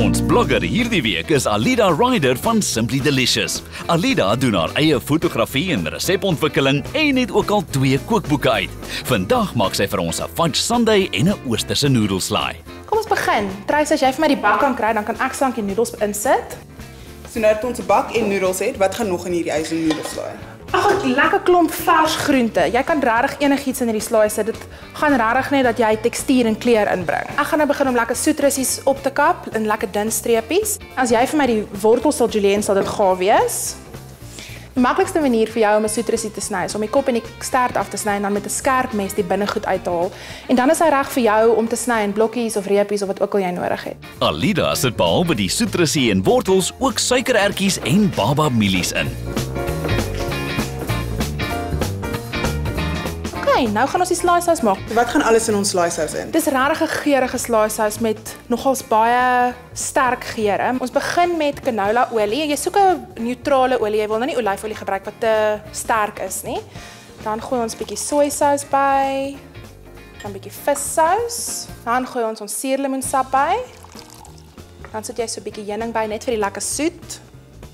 Ons blogger hierdie week is Alida Ryder van Simply Delicious. Alida doen haar eie fotografie en resepontwikkeling en het ook al 2 kookboeke uit. Vandag maak sy vir ons 'n fudge sundae en 'n oosterse noedelslaai. Kom ons begin. Trys, as jy vir my die bak kan kry, dan kan ek slank die noedels insit. So nou dat ons 'n bak en noedels het, wat gaan nog in hierdie ys en noedelslaai? Ag, 'n lekker klomp vars groente. Jy kan regtig enigiets in hierdie slaai sit. Dit gaan regtig net dat jy tekstuur en kleur inbring. Ek gaan nou begin om lekker soetrussies op te kap in lekker dun streepies. As jy vir my die wortels sal julienne, sal dit gaaf wees. Die maklikste manier vir jou om 'n soetrussie te sny is om die kop en die stert af te sny en dan met 'n skerp mes die binnegoed uit te haal. En dan is hy reg vir jou om te sny in blokkies of reepies of wat ook al jy nodig het. Alida sit behalwe die soetrussie en wortels ook suikerertjies en baba mielies in. Nou gaan ons die slaaisous maak. Wat gaan alles in ons slaaisous in? Dis regtig 'n geurende slaaisous met nogals baie sterk geure. Ons begin met canola olie. Jy soek 'n neutrale olie. Jy wil nou nie olyfolie gebruik wat te sterk is nie. Dan gooi ons 'n bietjie sojasaus by. Dan 'n bietjie vissous. Dan gooi ons suurlemoensap by. Dan sit jy so 'n bietjie heuning by net vir die lekker soet.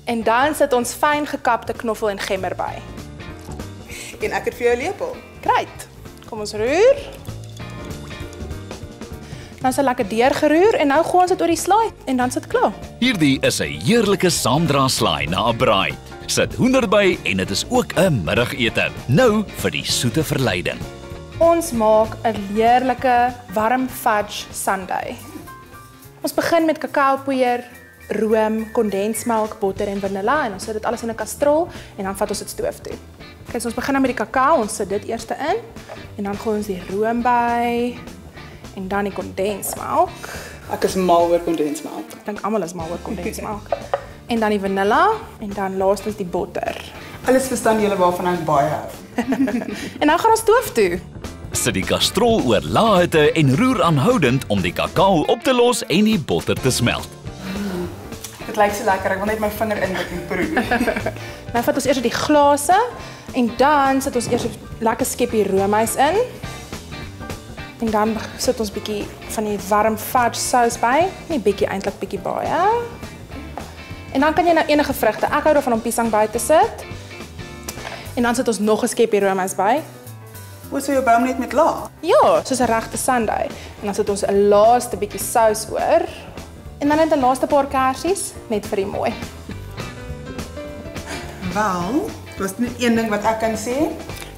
En dan sit ons fyn gekapte knoffel en gemmer by. En ek het vir jou 'n lepel. Great. Kom ons roer. Dan is dit lekker deurgeroer en nou gooi ons dit oor die slaai en dan sit dit klaar. Hierdie is 'n heerlike saamdra-slaai na 'n braai. Sit hoender by en dit is ook 'n middagete. Nou vir die soete verleiding. Ons maak 'n heerlike warm fudge sundae. Ons begin met kakaopoeier, room, kondensmelk, botter en vanilla en ons sit dit alles in 'n kastrol en dan vat ons dit stoof toe. Kyk, so ons begin nou met die kakao, ons sit dit eers in en dan gooi ons die room by en dan die kondensmelk. Ek is mal oor kondensmelk. Ek dink almal is mal oor kondensmelk. En dan die vanilla en dan laastens die botter. Alles verstaan julle waarvan ek baie hou. En nou gaan ons stoof toe. Sit die kastrol oor lae hitte en roer aanhoudend om die kakao op te los en die botter te smelt. Dit lyk so lekker, ek wil net my vinger indruk en proe. Nou vat ons eers die glase en dan sit ons eers 'n lekker skepie roomys in. En dan sit ons bietjie van die warm fudge sous by, nie bietjie eintlik bietjie baie. En dan kan jy nou enige vrugte, ek hou daarvan om piesang by te sit. En dan sit ons nog 'n skepie roomys by. Hoe sou jou boom net met la? Ja, soos 'n regte sundae. En dan sit ons 'n laaste bietjie sous oor. En dan net 'n laaste paar kersies, net vir die mooi. Wel, daar's net een ding wat ek kan sê.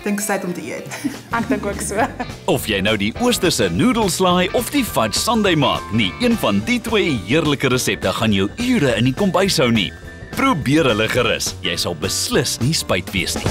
Dink tyd om te eet. Ek dink ook so. Of jy nou die oosterse noedelslaai of die fudge sundae maak, nie een van die 2 heerlike resepte gaan jou ure in die kombuis hou nie. Probeer hulle gerus, jy sal beslis nie spyt wees nie.